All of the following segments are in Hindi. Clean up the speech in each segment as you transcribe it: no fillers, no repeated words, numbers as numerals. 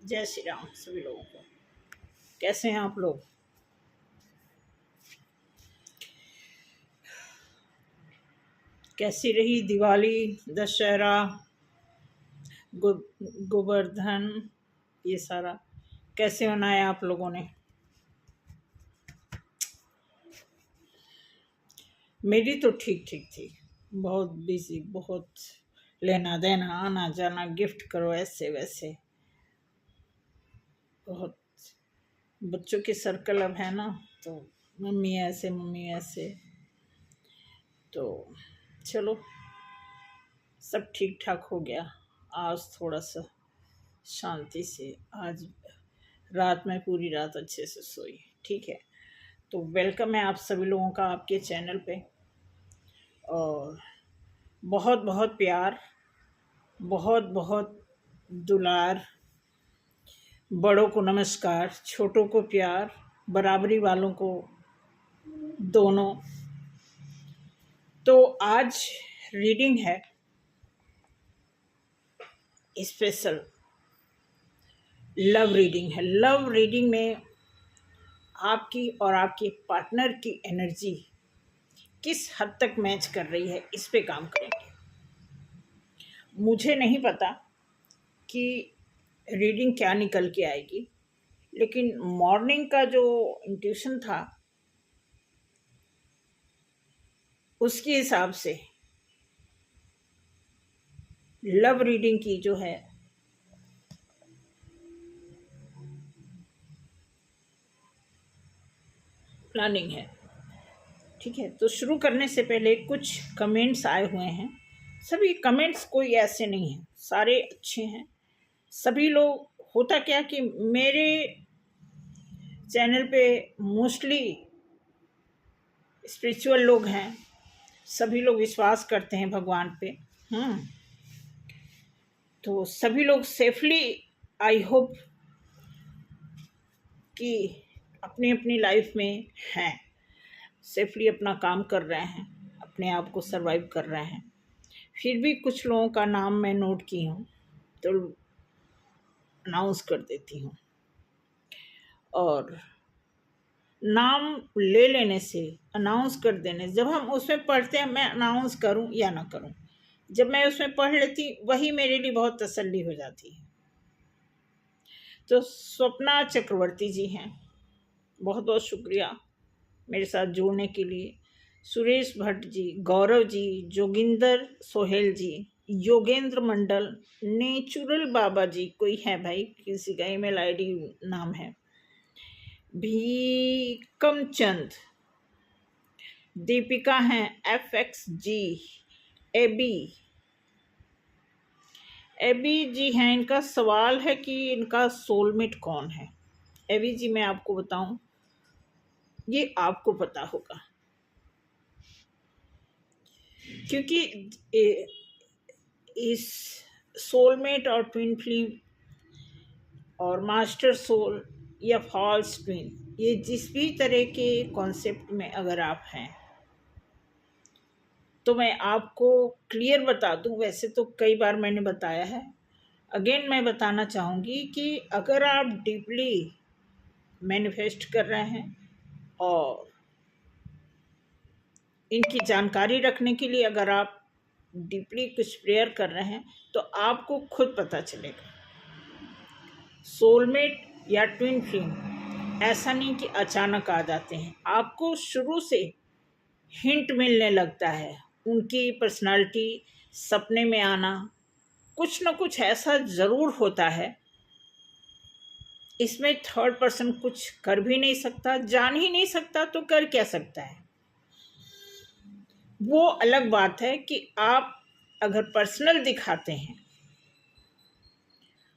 जय श्री राम सभी लोगों को। कैसे हैं आप लोग? कैसी रही दिवाली, दशहरा, गोवर्धन, ये सारा कैसे मनाया आप लोगों ने? मेरी तो ठीक ठीक थी। बहुत बिजी, बहुत लेना देना, आना जाना, गिफ्ट करो, ऐसे वैसे। बहुत बच्चों के सर्कल अब है ना, तो मम्मी ऐसे मम्मी ऐसे, तो चलो सब ठीक ठाक हो गया। आज थोड़ा सा शांति से, आज रात में पूरी रात अच्छे से सोई। ठीक है, तो वेलकम है आप सभी लोगों का आपके चैनल पे। और बहुत बहुत प्यार, बहुत बहुत दुलार, बड़ों को नमस्कार, छोटों को प्यार, बराबरी वालों को दोनों। तो आज रीडिंग है स्पेशल, लव रीडिंग है। लव रीडिंग में आपकी और आपके पार्टनर की एनर्जी किस हद तक मैच कर रही है, इस पे काम करेंगे। मुझे नहीं पता कि रीडिंग क्या निकल के आएगी, लेकिन मॉर्निंग का जो इंट्यूशन था उसके हिसाब से लव रीडिंग की जो है प्लानिंग है। ठीक है, तो शुरू करने से पहले कुछ कमेंट्स आए हुए हैं। सभी कमेंट्स कोई ऐसे नहीं हैं, सारे अच्छे हैं। सभी लोग, होता क्या कि मेरे चैनल पे मोस्टली स्पिरिचुअल लोग हैं, सभी लोग विश्वास करते हैं भगवान पे। तो सभी लोग सेफली, आई होप कि अपनी अपनी लाइफ में हैं, सेफली अपना काम कर रहे हैं, अपने आप को सरवाइव कर रहे हैं। फिर भी कुछ लोगों का नाम मैं नोट की हूँ, तो अनाउंस कर देती हूँ। और नाम ले लेने से, अनाउंस कर देने, जब हम उसमें पढ़ते हैं, मैं अनाउंस करूं या ना करूं, जब मैं उसमें पढ़ लेती वही मेरे लिए बहुत तसल्ली हो जाती है। तो स्वप्ना चक्रवर्ती जी हैं, बहुत बहुत शुक्रिया मेरे साथ जुड़ने के लिए। सुरेश भट्ट जी, गौरव जी, जोगिंदर सोहेल जी, योगेंद्र मंडल, नेचुरल बाबा जी, कोई है भाई, किसी का ईमेल आईडी नाम है, भीकम चंद, दीपिका हैं, FXG, एबी जी हैं। इनका सवाल है कि इनका सोलमेट कौन है। एबी जी, मैं आपको बताऊं, ये आपको पता होगा, क्योंकि इस सोलमेट और ट्विन फ्लेम और मास्टर सोल या फॉल्स ट्विन, ये जिस भी तरह के कॉन्सेप्ट में अगर आप हैं, तो मैं आपको क्लियर बता दूं। वैसे तो कई बार मैंने बताया है, अगेन मैं बताना चाहूँगी कि अगर आप डीपली मैनिफेस्ट कर रहे हैं और इनकी जानकारी रखने के लिए अगर आप डीपली कुछ प्रेयर कर रहे हैं, तो आपको खुद पता चलेगा। सोलमेट या ट्विन फ्लेम ऐसा नहीं कि अचानक आ जाते हैं, आपको शुरू से हिंट मिलने लगता है। उनकी पर्सनालिटी, सपने में आना, कुछ ना कुछ ऐसा ज़रूर होता है। इसमें थर्ड पर्सन कुछ कर भी नहीं सकता, जान ही नहीं सकता, तो कर क्या सकता है। वो अलग बात है कि आप अगर पर्सनल दिखाते हैं,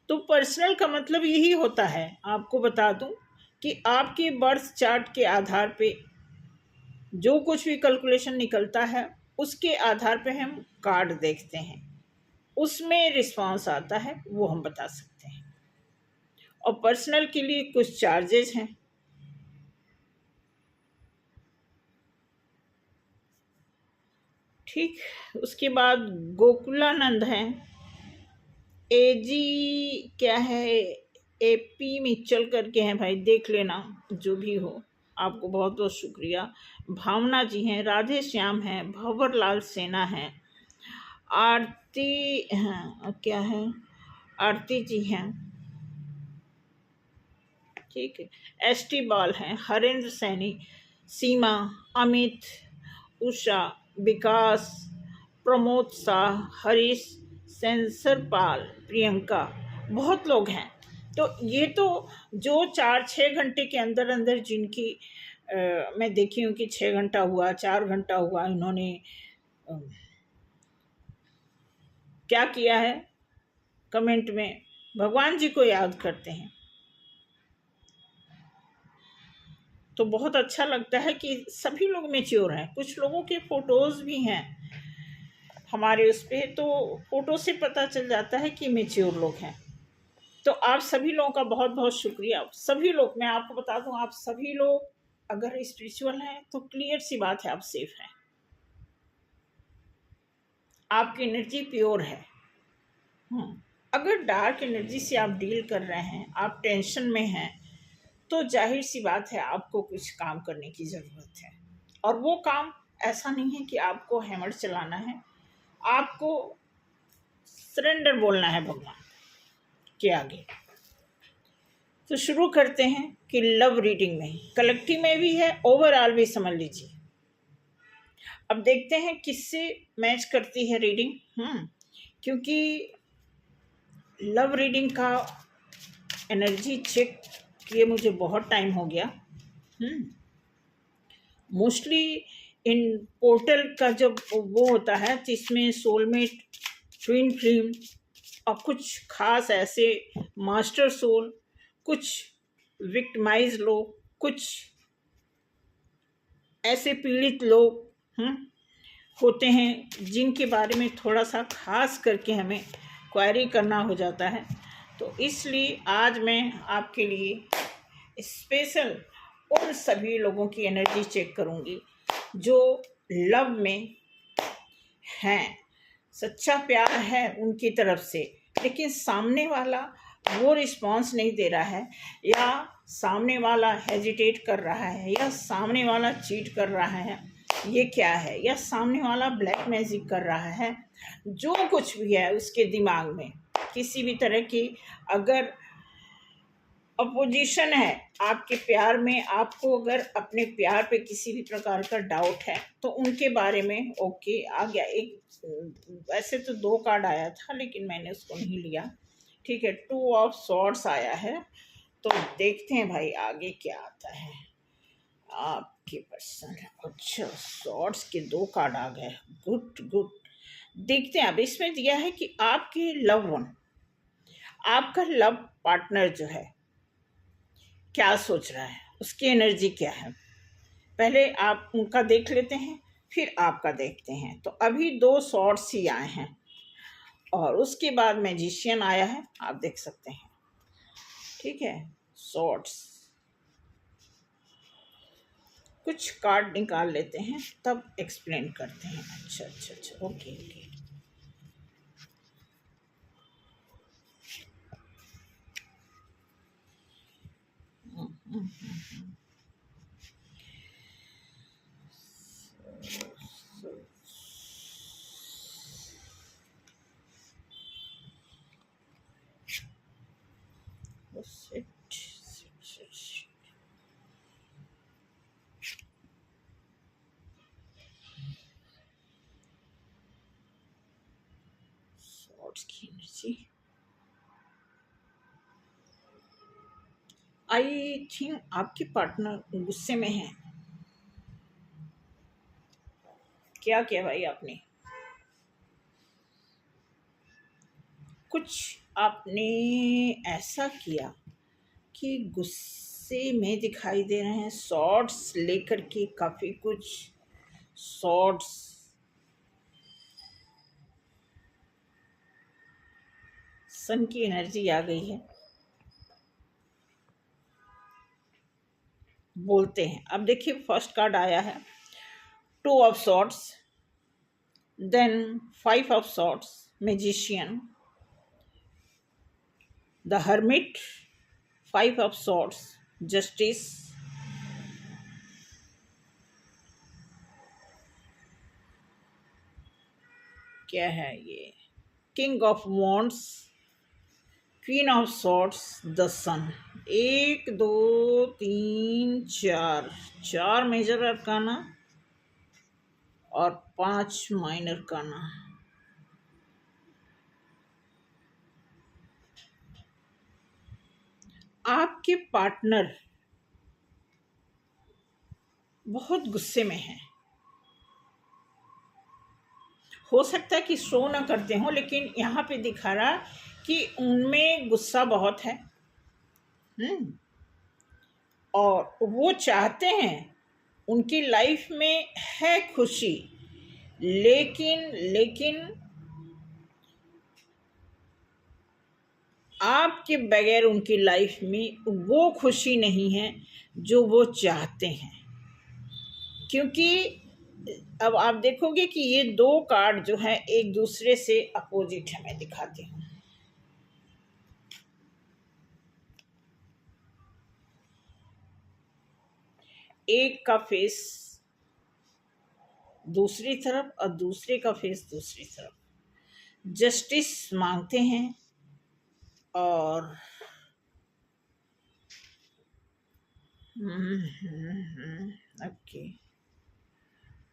तो पर्सनल का मतलब यही होता है, आपको बता दूं, कि आपके बर्थ चार्ट के आधार पे जो कुछ भी कैलकुलेशन निकलता है, उसके आधार पे हम कार्ड देखते हैं, उसमें रिस्पांस आता है, वो हम बता सकते हैं। और पर्सनल के लिए कुछ चार्जेस हैं। ठीक, उसके बाद गोकुलानंद हैं, एजी क्या है, AP मिच्चल करके हैं भाई, देख लेना जो भी हो। आपको बहुत बहुत शुक्रिया। भावना जी हैं, राधे श्याम हैं, भंवर लाल सेना हैं, आरती हैं, क्या है, आरती जी हैं, ठीक है, ST बाल हैं, हरेंद्र सैनी, सीमा, अमित, उषा, विकास, प्रमोद शाह, हरीश, सेंसर पाल, प्रियंका, बहुत लोग हैं। तो ये तो जो 4-6 घंटे के अंदर अंदर जिनकी मैं देखी हूँ कि 6 घंटा हुआ, 4 घंटा हुआ, इन्होंने अ, क्या किया है, कमेंट में भगवान जी को याद करते हैं। तो बहुत अच्छा लगता है कि सभी लोग मैच्योर हैं। कुछ लोगों के फोटोज़ भी हैं हमारे उस पर, तो फोटो से पता चल जाता है कि मैच्योर लोग हैं। तो आप सभी लोगों का बहुत बहुत शुक्रिया। सभी लोग, मैं आपको बता दूं, आप सभी लोग अगर स्पिरिचुअल हैं तो क्लियर सी बात है, आप सेफ हैं, आपकी एनर्जी प्योर है। अगर डार्क एनर्जी से आप डील कर रहे हैं, आप टेंशन में हैं, तो जाहिर सी बात है आपको कुछ काम करने की ज़रूरत है। और वो काम ऐसा नहीं है कि आपको हैमर चलाना है, आपको सरेंडर बोलना है भगवान के आगे। तो शुरू करते हैं कि लव रीडिंग में, कलेक्टिव में भी है, ओवरऑल भी समझ लीजिए। अब देखते हैं किससे मैच करती है रीडिंग। क्योंकि लव रीडिंग का एनर्जी चेक किए मुझे बहुत टाइम हो गया। मोस्टली इन पोर्टल का जब वो होता है जिसमें सोलमेट, ट्विन फ्लेम और कुछ खास ऐसे मास्टर सोल, कुछ विक्टिमाइज लोग, कुछ ऐसे पीड़ित लोग होते हैं जिनके बारे में थोड़ा सा खास करके हमें क्वेरी करना हो जाता है। तो इसलिए आज मैं आपके लिए स्पेशल उन सभी लोगों की एनर्जी चेक करूंगी जो लव में हैं, सच्चा प्यार है उनकी तरफ से, लेकिन सामने वाला वो रिस्पॉन्स नहीं दे रहा है, या सामने वाला हेजिटेट कर रहा है, या सामने वाला चीट कर रहा है, ये क्या है, या सामने वाला ब्लैक मैजिक कर रहा है, जो कुछ भी है उसके दिमाग में किसी भी तरह की अगर अपोजिशन है आपके प्यार में, आपको अगर अपने प्यार पे किसी भी प्रकार का डाउट है तो उनके बारे में ओके आ गया। एक वैसे तो 2 कार्ड आया था लेकिन मैंने उसको नहीं लिया, ठीक है। 2 ऑफ सॉर्ड्स आया है, तो देखते हैं भाई आगे क्या आता है आपके पर्सन। अच्छा, सॉर्ड्स के 2 कार्ड आ गए, गुड गुड। देखते हैं, अब इसमें दिया है कि आपके लव वन, आपका लव पार्टनर जो है क्या सोच रहा है, उसकी एनर्जी क्या है। पहले आप उनका देख लेते हैं, फिर आपका देखते हैं। तो अभी 2 सॉर्ड्स ही आए हैं और उसके बाद मैजिशियन आया है, आप देख सकते हैं, ठीक है। सॉर्ड्स, कुछ कार्ड निकाल लेते हैं तब एक्सप्लेन करते हैं। अच्छा अच्छा अच्छा, ओके ओके। की एनर्जी, आई थिंक आपके पार्टनर गुस्से में है। क्या किया भाई आपने, कुछ आपने ऐसा किया कि गुस्से में दिखाई दे रहे हैं। शॉर्ट्स लेकर के काफ़ी कुछ शॉर्ट्स, सन की एनर्जी आ गई है। बोलते हैं, अब देखिए फर्स्ट कार्ड आया है 2 of swords, then 5 of swords, magician, the hermit, five of swords, justice, क्या है ये, king of wands, queen of swords, the sun. एक दो तीन चार, चार मेजर अरकाना और पांच माइनर अरकाना। आपके पार्टनर बहुत गुस्से में हैं। हो सकता है कि शो ना करते हो, लेकिन यहाँ पे दिखा रहा कि उनमें गुस्सा बहुत है। और वो चाहते हैं, उनकी लाइफ में है खुशी, लेकिन लेकिन आपके बगैर उनकी लाइफ में वो खुशी नहीं है जो वो चाहते हैं। क्योंकि अब आप देखोगे कि ये दो कार्ड जो है एक दूसरे से अपोजिट है। मैं दिखाती हूँ। एक का फेस दूसरी तरफ और दूसरे का फेस दूसरी तरफ। जस्टिस मांगते हैं और ओके,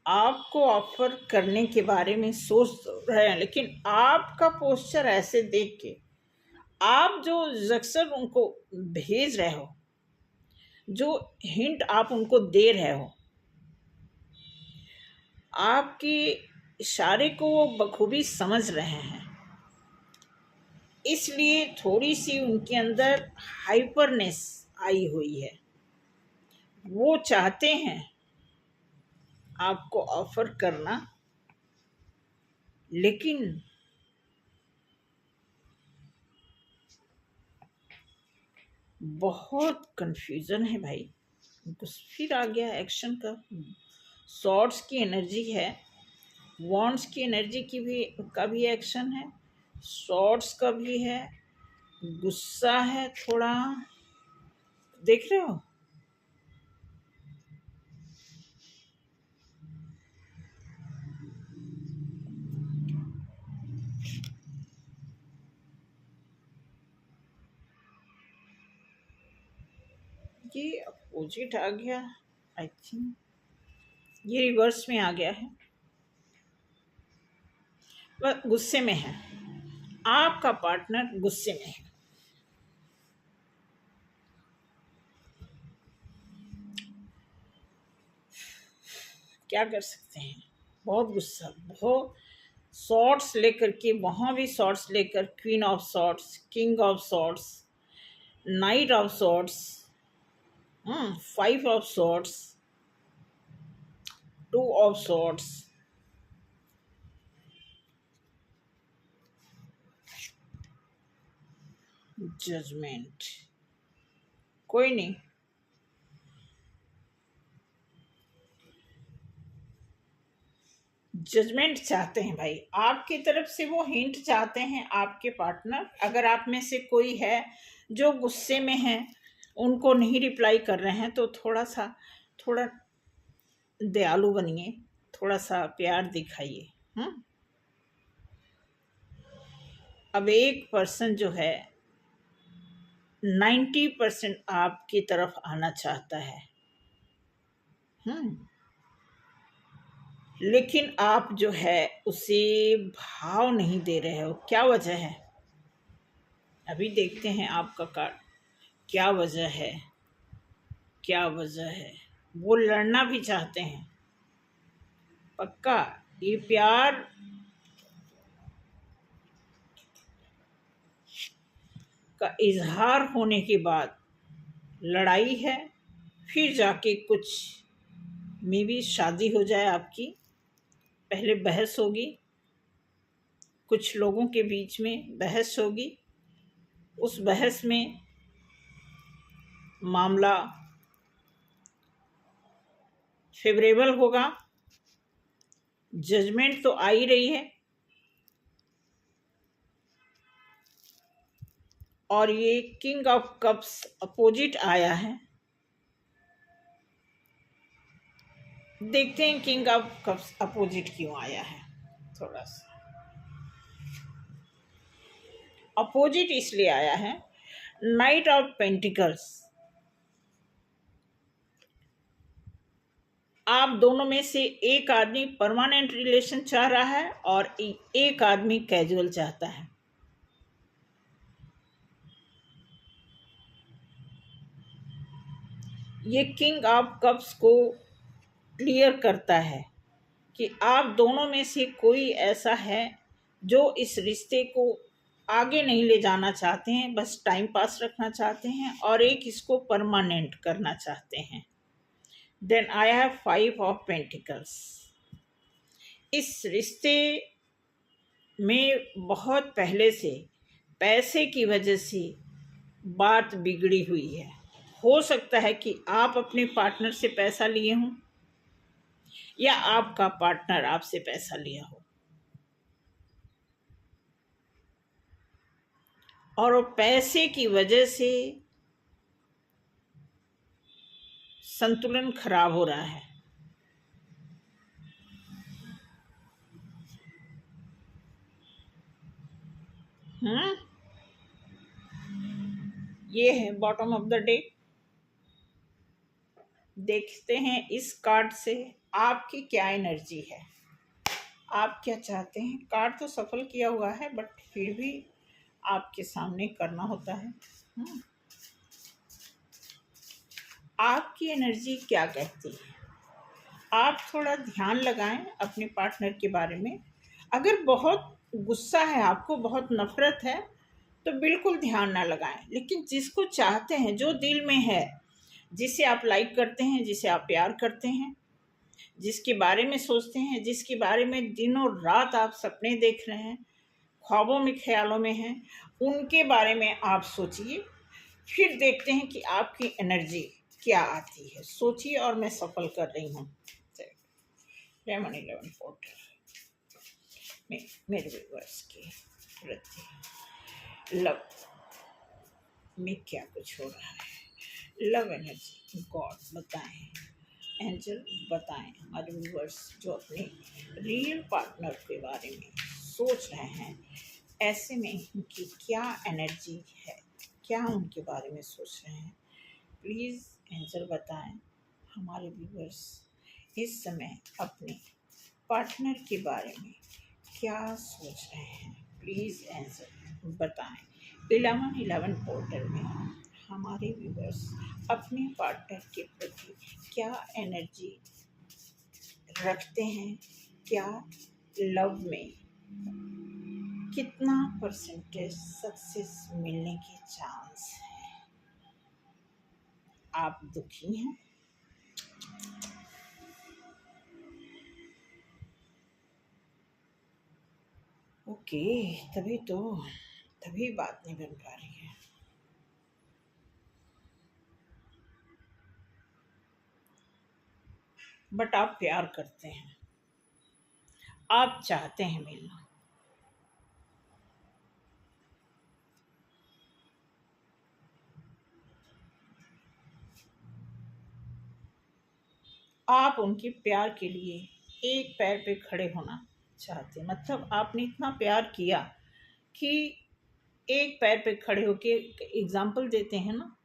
आपको ऑफर करने के बारे में सोच रहे हैं, लेकिन आपका पोस्चर ऐसे देख के आप जो अक्सर उनको भेज रहे हो, जो हिंट आप उनको दे रहे हो, आपके इशारे को वो बखूबी समझ रहे हैं। इसलिए थोड़ी सी उनके अंदर हाइपरनेस आई हुई है। वो चाहते हैं आपको ऑफर करना, लेकिन बहुत कंफ्यूजन है भाई। फिर आ गया एक्शन का। सॉर्ड्स की एनर्जी है, वॉन्ड्स की एनर्जी का भी एक्शन है, सॉर्ड्स का भी है, गुस्सा है थोड़ा, देख रहे हो। ये अपोजिट आ गया, आई थिंक ये रिवर्स में आ गया है। वह गुस्से में है, आपका पार्टनर गुस्से में है। क्या कर सकते हैं, बहुत गुस्सा, बहुत सॉर्ड्स लेकर के, वहां भी सॉर्ड्स लेकर, queen of swords, king of swords, knight of swords, five of swords, two of swords, judgment. कोई नहीं, जजमेंट चाहते हैं भाई आपकी तरफ से। वो हिंट चाहते हैं आपके पार्टनर। अगर आप में से कोई है जो गुस्से में है, उनको नहीं रिप्लाई कर रहे हैं, तो थोड़ा दयालु बनिए, थोड़ा सा प्यार दिखाइए। अब एक पर्सन जो है 90% आपकी तरफ आना चाहता है, लेकिन आप जो है उसे भाव नहीं दे रहे हो। क्या वजह है, अभी देखते हैं आपका कार्ड। क्या वजह है, क्या वजह है। वो लड़ना भी चाहते हैं पक्का। ये प्यार का इजहार होने के बाद लड़ाई है, फिर जाके कुछ में भी शादी हो जाए आपकी। पहले बहस होगी, कुछ लोगों के बीच में बहस होगी, उस बहस में मामला फेवरेबल होगा। जजमेंट तो आ ही रही है। और ये किंग ऑफ कप्स अपोजिट आया है। देखते हैं किंग ऑफ कप्स अपोजिट क्यों आया है। थोड़ा सा अपोजिट इसलिए आया है, नाइट ऑफ पेंटिकल्स। आप दोनों में से एक आदमी परमानेंट रिलेशन चाह रहा है और एक आदमी कैजुअल चाहता है। ये किंग ऑफ कप्स को क्लियर करता है कि आप दोनों में से कोई ऐसा है जो इस रिश्ते को आगे नहीं ले जाना चाहते हैं, बस टाइम पास रखना चाहते हैं, और एक इसको परमानेंट करना चाहते हैं। Then I have 5 of pentacles. इस रिश्ते में बहुत पहले से पैसे की वजह से बात बिगड़ी हुई है। हो सकता है कि आप अपने पार्टनर से पैसा लिए हों या आपका पार्टनर आपसे पैसा लिया हो, और पैसे की वजह से संतुलन खराब हो रहा है। हम्म ये है बॉटम ऑफ द डे। देखते हैं इस कार्ड से आपकी क्या एनर्जी है, आप क्या चाहते हैं। कार्ड तो सफल किया हुआ है, बट फिर भी आपके सामने करना होता है। आपकी एनर्जी क्या कहती है। आप थोड़ा ध्यान लगाएं अपने पार्टनर के बारे में। अगर बहुत गुस्सा है आपको, बहुत नफरत है, तो बिल्कुल ध्यान ना लगाएं। लेकिन जिसको चाहते हैं, जो दिल में है, जिसे आप लाइक करते हैं, जिसे आप प्यार करते हैं, जिसके बारे में सोचते हैं, जिसके बारे में दिनों रात आप सपने देख रहे हैं, ख्वाबों में, ख्यालों में हैं, उनके बारे में आप सोचिए। फिर देखते हैं कि आपकी एनर्जी क्या आती है। सोचिए और मैं सफल कर रही हूँ। लेमन 11 पोर्टल में मेरे व्यूअर्स के प्रति लव में क्या कुछ हो रहा है। लव एनर्जी गॉड बताएं, एंजल बताएं हमारे व्यूअर्स जो अपने रियल पार्टनर के बारे में सोच रहे हैं, ऐसे में उनकी क्या एनर्जी है, क्या उनके बारे में सोच रहे हैं। प्लीज़ एंजल बताएं हमारे व्यूअर्स इस समय अपने पार्टनर के बारे में क्या सोच रहे हैं। प्लीज़ एंजल बताएं। 11 पोर्टल में हमारे व्यूअर्स अपने पार्टनर के प्रति क्या एनर्जी रखते हैं, क्या लव में कितना परसेंटेज सक्सेस मिलने के चांस है। आप दुखी हैं, ओके, तभी बात नहीं बन पा रही है। बट आप प्यार करते हैं, आप चाहते हैं मिलना। आप उनके प्यार के लिए एक पैर पे खड़े होना चाहते हैं। मतलब आपने इतना प्यार किया कि एक पैर पे खड़े होके, एग्जाम्पल देते हैं ना,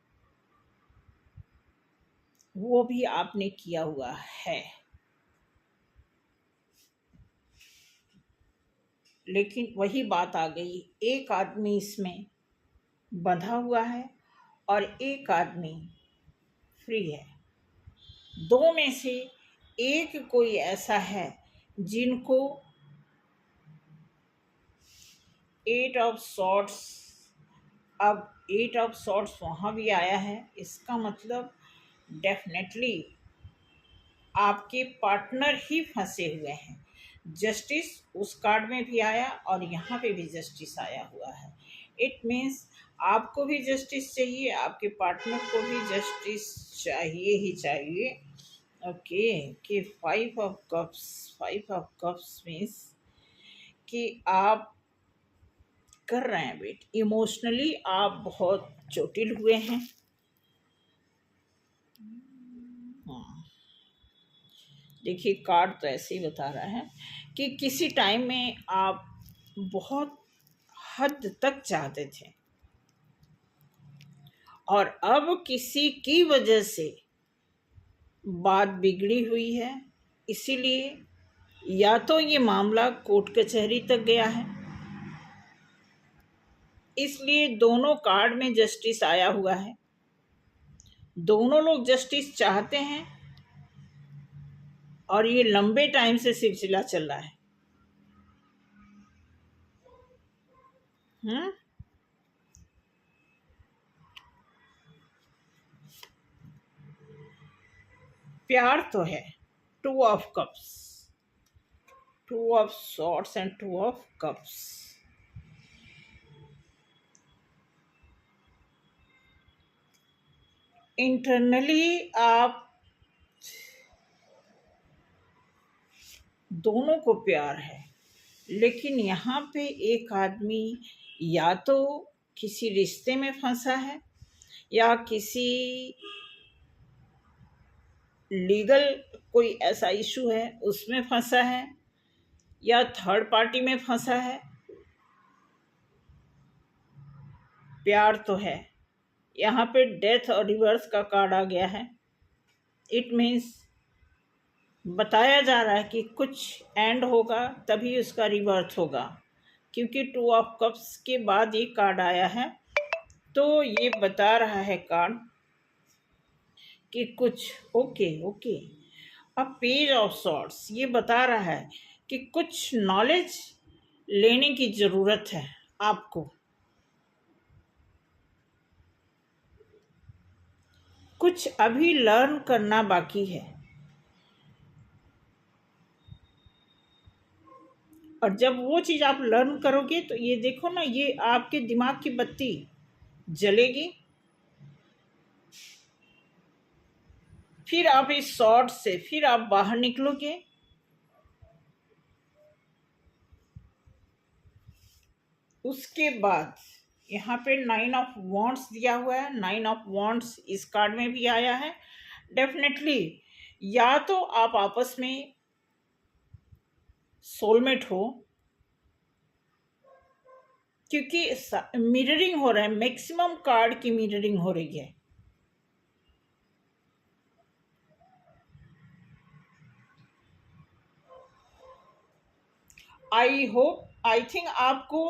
वो भी आपने किया हुआ है। लेकिन वही बात आ गई, एक आदमी इसमें बंधा हुआ है और एक आदमी फ्री है। दो में से एक कोई ऐसा है जिनको 8 ऑफ सॉर्ड्स, अब 8 ऑफ सॉर्ड्स वहाँ भी आया है। इसका मतलब डेफिनेटली आपके पार्टनर ही फंसे हुए हैं। जस्टिस उस कार्ड में भी आया और यहाँ पे भी जस्टिस आया हुआ है। इट मीन्स आपको भी जस्टिस चाहिए, आपके पार्टनर को भी जस्टिस चाहिए ही चाहिए। ओके कि 5 ऑफ कप्स मीन्स कि आप कर रहे हैं वेट। इमोशनली आप बहुत चोटिल हुए हैं। हाँ, देखिए कार्ड तो ऐसे ही बता रहा है कि किसी टाइम में आप बहुत हद तक चाहते थे और अब किसी की वजह से बात बिगड़ी हुई है, इसीलिए या तो ये मामला कोर्ट कचहरी तक गया है, इसलिए दोनों कार्ड में जस्टिस आया हुआ है। दोनों लोग जस्टिस चाहते हैं और ये लंबे टाइम से सिलसिला चल रहा है। प्यार तो है, 2 of cups, 2 of swords and 2 of cups. Internally आप दोनों को प्यार है, लेकिन यहाँ पे एक आदमी या तो किसी रिश्ते में फंसा है या किसी लीगल कोई ऐसा इशू है उसमें फंसा है या थर्ड पार्टी में फंसा है। प्यार तो है, यहाँ पे डेथ और रिवर्स का कार्ड आ गया है। इट मीन्स बताया जा रहा है कि कुछ एंड होगा तभी उसका रिवर्स होगा, क्योंकि 2 ऑफ कप्स के बाद ये कार्ड आया है। तो ये बता रहा है कार्ड कि कुछ ओके। अब पेज ऑफ सॉर्ड्स ये बता रहा है कि कुछ नॉलेज लेने की ज़रूरत है आपको, कुछ अभी लर्न करना बाकी है। और जब वो चीज़ आप लर्न करोगे तो ये देखो ना, ये आपके दिमाग की बत्ती जलेगी, फिर आप इस शॉर्ट से फिर आप बाहर निकलोगे। उसके बाद यहाँ पे 9 ऑफ वॉन्ड्स दिया हुआ है। 9 ऑफ वॉन्ड्स इस कार्ड में भी आया है। डेफिनेटली या तो आप आपस में सोलमेट हो, क्योंकि मिररिंग हो रहा है, मैक्सिमम कार्ड की मिररिंग हो रही है। आई थिंक आपको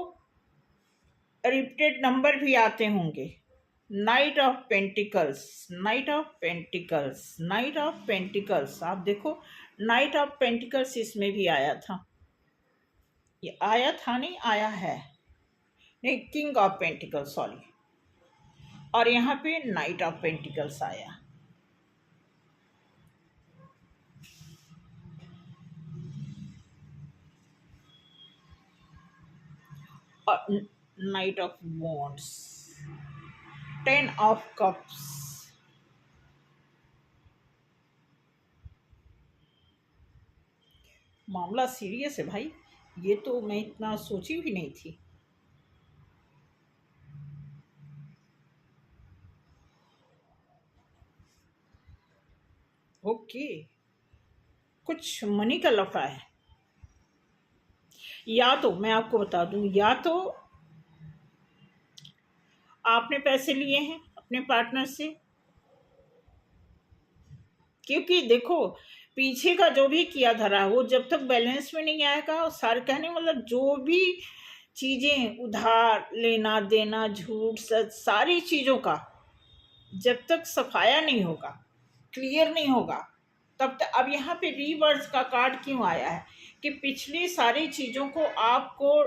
रिपीटेड नंबर भी आते होंगे। Night of pentacles, night of pentacles, night of pentacles. आप देखो नाइट ऑफ पेंटिकल्स इसमें भी आया था। ये आया था नहीं, आया है, नहीं, किंग ऑफ पेंटिकल्स, सॉरी। और यहाँ पे नाइट ऑफ पेंटिकल्स आया। और night of wands, 10 of cups. मामला सीरियस है भाई, ये तो मैं इतना सोची भी नहीं थी। ओके, कुछ मनी का लफड़ा है। या तो मैं आपको बता दूं, या तो आपने पैसे लिए हैं अपने पार्टनर से, क्योंकि देखो पीछे का जो भी किया धरा वो जब तक बैलेंस में नहीं आएगा, सारे कहने मतलब जो भी चीज़ें उधार लेना देना झूठ सच सारी चीज़ों का जब तक सफाया नहीं होगा, क्लियर नहीं होगा, तब तक। अब यहाँ पे रिवर्स का कार्ड क्यों आया है कि पिछली सारी चीज़ों को आपको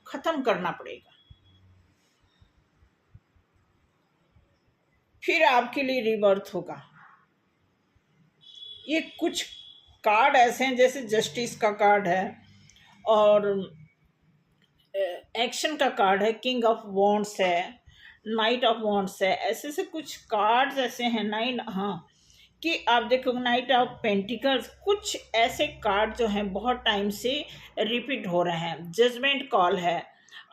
ख़त्म करना पड़ेगा, फिर आपके लिए रिवर्थ होगा। ये कुछ कार्ड ऐसे हैं जैसे जस्टिस का कार्ड है और एक्शन का कार्ड है, किंग ऑफ वॉन्ड्स है, नाइट ऑफ वॉन्ड्स है, ऐसे से कुछ कार्ड्स ऐसे हैं। 9, हाँ, कि आप देखो नाइट ऑफ पेंटिकल्स, कुछ ऐसे कार्ड जो हैं बहुत टाइम से रिपीट हो रहे हैं। जजमेंट कॉल है,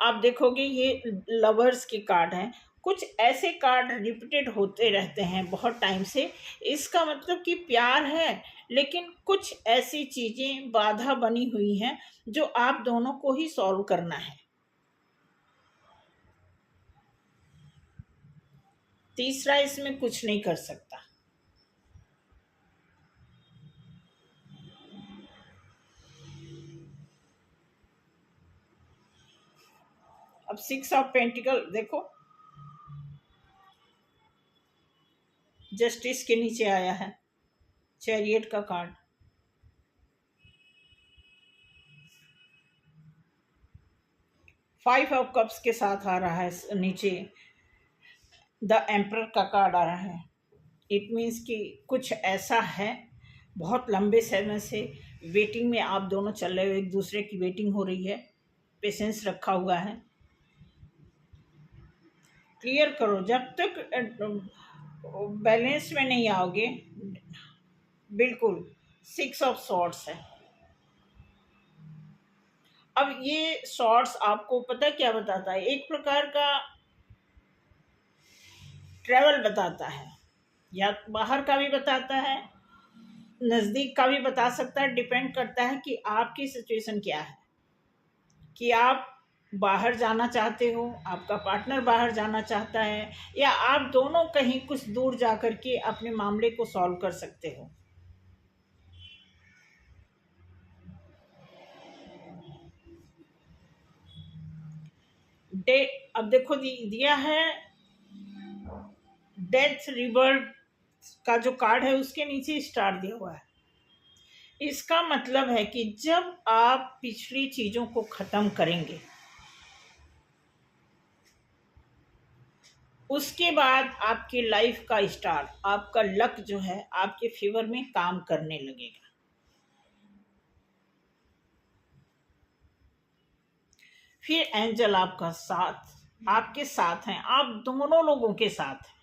आप देखोगे ये लवर्स के कार्ड हैं। कुछ ऐसे कार्ड रिपीटेड होते रहते हैं बहुत टाइम से, इसका मतलब कि प्यार है, लेकिन कुछ ऐसी चीज़ें बाधा बनी हुई हैं जो आप दोनों को ही सॉल्व करना है। तीसरा इसमें कुछ नहीं कर सकता। अब 6 ऑफ पेंटिकल देखो, जस्टिस के नीचे आया है चैरियट का कार्ड। फाइव ऑफ कप्स के साथ आ रहा है नीचे, द एम्परर का कार्ड आ रहा है। इट मीन्स कि कुछ ऐसा है, बहुत लंबे समय से वेटिंग में आप दोनों चल रहे हो, एक दूसरे की वेटिंग हो रही है, पेशेंस रखा हुआ है। क्लियर करो, जब तक बैलेंस में नहीं आओगे। बिल्कुल 6 ऑफ सॉर्ड्स है। अब ये शॉर्ट्स आपको पता क्या बताता है, एक प्रकार का ट्रैवल बताता है, या बाहर का भी बताता है, नज़दीक का भी बता सकता है। डिपेंड करता है कि आपकी सिचुएशन क्या है, कि आप बाहर जाना चाहते हो, आपका पार्टनर बाहर जाना चाहता है, या आप दोनों कहीं कुछ दूर जा कर के अपने मामले को सॉल्व कर सकते हो। डे अब देखो दिया है डेथ रिबर्थ का जो कार्ड है, उसके नीचे स्टार दिया हुआ है। इसका मतलब है कि जब आप पिछली चीजों को खत्म करेंगे, उसके बाद आपकी लाइफ का स्टार, आपका लक जो है आपके फेवर में काम करने लगेगा। फिर एंजल आपका साथ, आपके साथ हैं, आप दोनों लोगों के साथ हैं।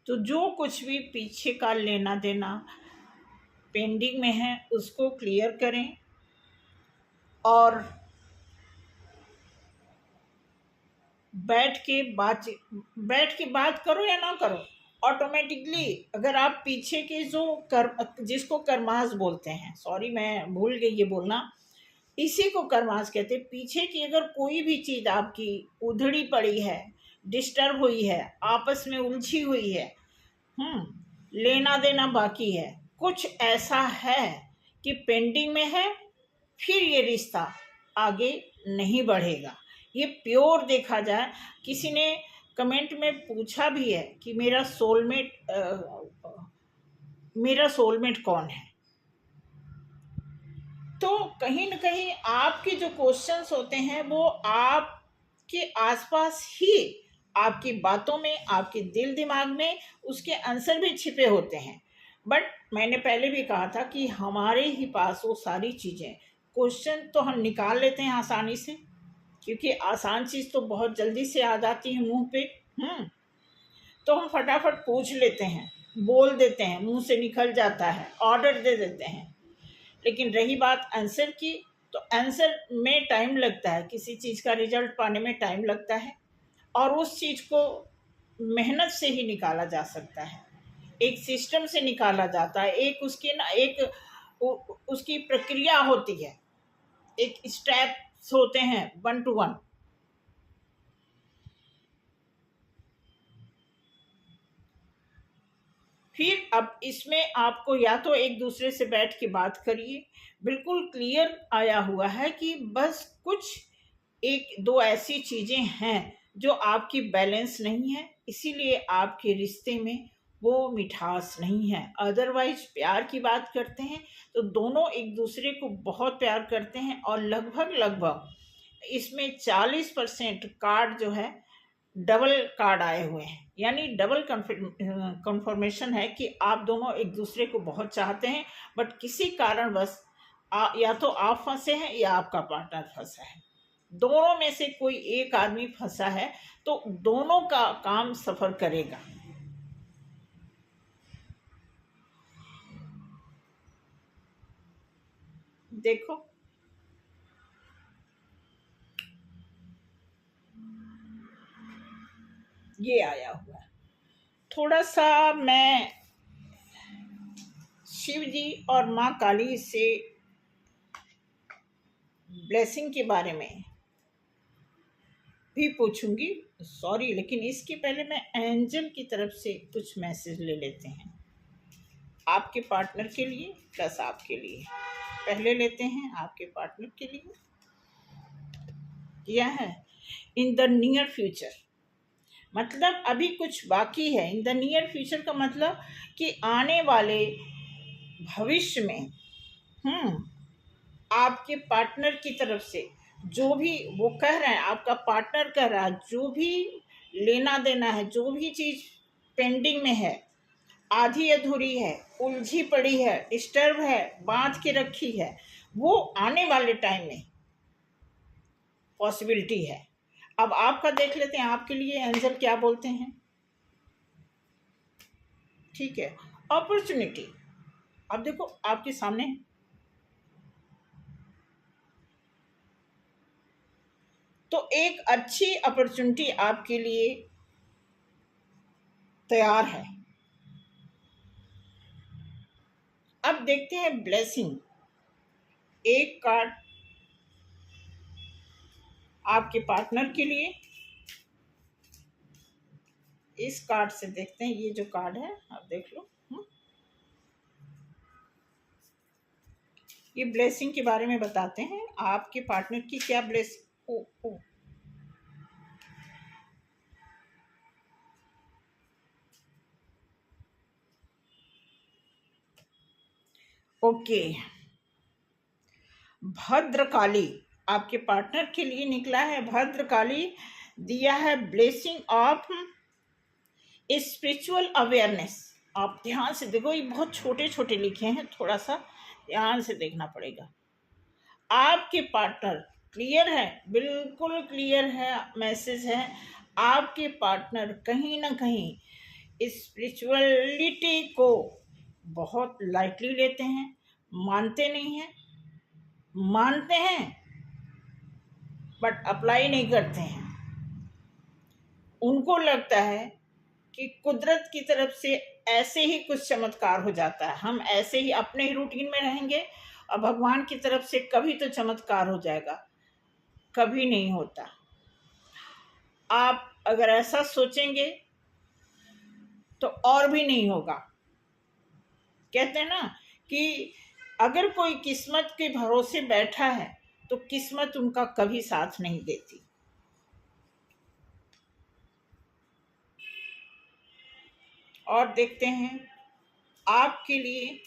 तो जो कुछ भी पीछे का लेना देना पेंडिंग में है, उसको क्लियर करें, और बैठ के बात करो या ना करो, ऑटोमेटिकली अगर आप पीछे के जो जिसको कर्मास बोलते हैं, सॉरी मैं भूल गई ये बोलना, इसी को कर्मास कहते हैं। पीछे की अगर कोई भी चीज आपकी उधड़ी पड़ी है, डिस्टर्ब हुई है, आपस में उलझी हुई है, लेना देना बाकी है, कुछ ऐसा है कि पेंडिंग में है, फिर ये रिश्ता आगे नहीं बढ़ेगा। ये प्योर देखा जाए, किसी ने कमेंट में पूछा भी है कि मेरा सोलमेट कौन है। तो कहीं न कहीं आपके जो क्वेश्चंस होते हैं वो आपके आसपास ही, आपकी बातों में, आपके दिल दिमाग में उसके आंसर भी छिपे होते हैं। बट मैंने पहले भी कहा था कि हमारे ही पास वो सारी चीज़ें, क्वेश्चन तो हम निकाल लेते हैं आसानी से, क्योंकि आसान चीज़ तो बहुत जल्दी से आ जाती है मुंह पे। तो हम फटाफट पूछ लेते हैं, बोल देते हैं, मुंह से निकल जाता है, ऑर्डर दे देते हैं। लेकिन रही बात आंसर की, तो आंसर में टाइम लगता है, किसी चीज़ का रिजल्ट पाने में टाइम लगता है, और उस चीज़ को मेहनत से ही निकाला जा सकता है, एक सिस्टम से निकाला जाता है, एक उसकी ना एक उसकी प्रक्रिया होती है, एक स्टेप्स होते हैं 1 to 1। फिर अब इसमें आपको या तो एक दूसरे से बैठ के बात करिए, बिल्कुल क्लियर आया हुआ है कि बस कुछ एक दो ऐसी चीज़ें हैं जो आपकी बैलेंस नहीं है, इसीलिए आपके रिश्ते में वो मिठास नहीं है। अदरवाइज प्यार की बात करते हैं तो दोनों एक दूसरे को बहुत प्यार करते हैं, और लगभग लगभग इसमें 40% कार्ड जो है डबल कार्ड आए हुए हैं, यानी डबल कंफर्मेशन है कि आप दोनों एक दूसरे को बहुत चाहते हैं, बट किसी कारणवश या तो आप फंसे हैं या आपका पार्टनर फंसा है, दोनों में से कोई एक आदमी फंसा है, तो दोनों का काम सफर करेगा। देखो, ये आया हुआ है। थोड़ा सा मैं शिव जी और माँ काली से ब्लेसिंग के बारे में भी पूछूंगी। सॉरी, लेकिन इसके पहले मैं एंजल की तरफ से कुछ मैसेज ले लेते हैं, आपके पार्टनर के लिए प्लस आपके लिए। पहले लेते हैं आपके पार्टनर के लिए। यह है इन द नियर फ्यूचर, मतलब अभी कुछ बाकी है। इन द नियर फ्यूचर का मतलब कि आने वाले भविष्य में आपके पार्टनर की तरफ से जो भी वो कह रहे हैं, आपका पार्टनर कह रहा है, जो भी लेना देना है, जो भी चीज़ पेंडिंग में है, आधी अधूरी है, उलझी पड़ी है, डिस्टर्ब है, बांध के रखी है, वो आने वाले टाइम में पॉसिबिलिटी है। अब आपका देख लेते हैं, आपके लिए एंजल क्या बोलते हैं। ठीक है, अपॉर्चुनिटी। अब देखो आपके सामने तो एक अच्छी अपॉर्चुनिटी आपके लिए तैयार है। अब देखते हैं ब्लेसिंग। एक कार्ड आपके पार्टनर के लिए, इस कार्ड से देखते हैं। ये जो कार्ड है आप देख लो। ये ब्लेसिंग के बारे में बताते हैं, आपके पार्टनर की क्या ब्लेसिंग। ओके, भद्रकाली आपके पार्टनर के लिए निकला है। भद्रकाली दिया है ब्लेसिंग ऑफ स्पिरिचुअल अवेयरनेस। आप ध्यान से देखो, ये बहुत छोटे छोटे लिखे हैं, थोड़ा सा ध्यान से देखना पड़ेगा। आपके पार्टनर क्लियर है, बिल्कुल क्लियर है, मैसेज है। आपके पार्टनर कहीं ना कहीं स्पिरिचुअलिटी को बहुत लाइटली लेते हैं, मानते नहीं हैं, मानते हैं बट अप्लाई नहीं करते हैं। उनको लगता है कि कुदरत की तरफ से ऐसे ही कुछ चमत्कार हो जाता है, हम ऐसे ही अपने ही रूटीन में रहेंगे और भगवान की तरफ से कभी तो चमत्कार हो जाएगा। कभी नहीं होता। आप अगर ऐसा सोचेंगे तो और भी नहीं होगा। कहते हैं ना कि अगर कोई किस्मत के भरोसे बैठा है तो किस्मत उनका कभी साथ नहीं देती। और देखते हैं आपके लिए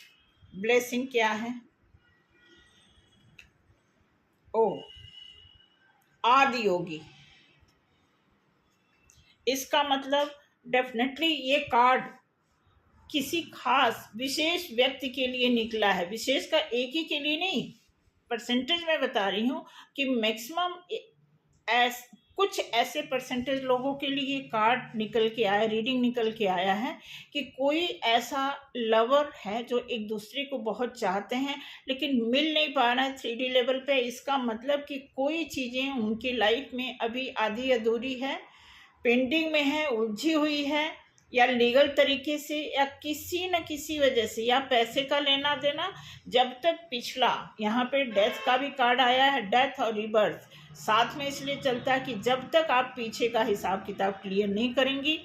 ब्लेसिंग क्या है। ओ, आदि योगी। इसका मतलब डेफिनेटली ये कार्ड किसी खास विशेष व्यक्ति के लिए निकला है। विशेष का एक ही के लिए नहीं, परसेंटेज मैं बता रही हूँ कि मैक्सिमम कुछ ऐसे परसेंटेज लोगों के लिए कार्ड निकल के आया, रीडिंग निकल के आया है कि कोई ऐसा लवर है जो एक दूसरे को बहुत चाहते हैं लेकिन मिल नहीं पा रहा है 3D लेवल पे। इसका मतलब कि कोई चीज़ें उनकी लाइफ में अभी आधी अधूरी है, पेंडिंग में है, उलझी हुई है, या लीगल तरीके से या किसी न किसी वजह से, या पैसे का लेना देना। जब तक पिछला, यहाँ पे डेथ का भी कार्ड आया है, डेथ और रिबर्थ साथ में इसलिए चलता है कि जब तक आप पीछे का हिसाब किताब क्लियर नहीं करेंगी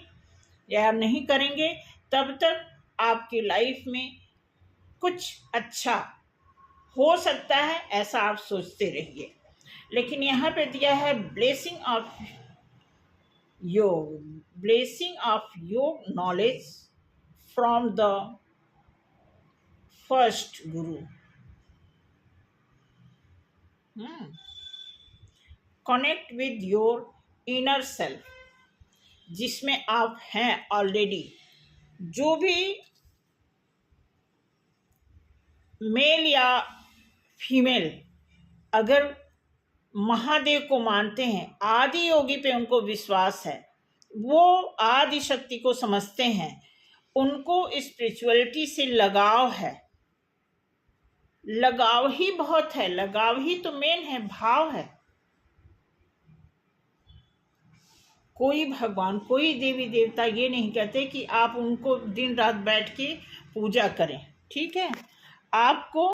या नहीं करेंगे तब तक आपकी लाइफ में कुछ अच्छा हो सकता है, ऐसा आप सोचते रहिए। लेकिन यहाँ पे दिया है ब्लेसिंग ऑफ योग, blessing of your knowledge from the first guru. Connect with your inner self, जिसमें आप हैं ऑलरेडी। जो भी मेल या फीमेल अगर महादेव को मानते हैं, आदि योगी पे उनको विश्वास है, वो आदि शक्ति को समझते हैं, उनको स्पिरिचुअलिटी से लगाव है, लगाव ही बहुत है, लगाव ही तो मेन है, भाव है। कोई भगवान, कोई देवी देवता ये नहीं कहते कि आप उनको दिन रात बैठ के पूजा करें, ठीक है। आपको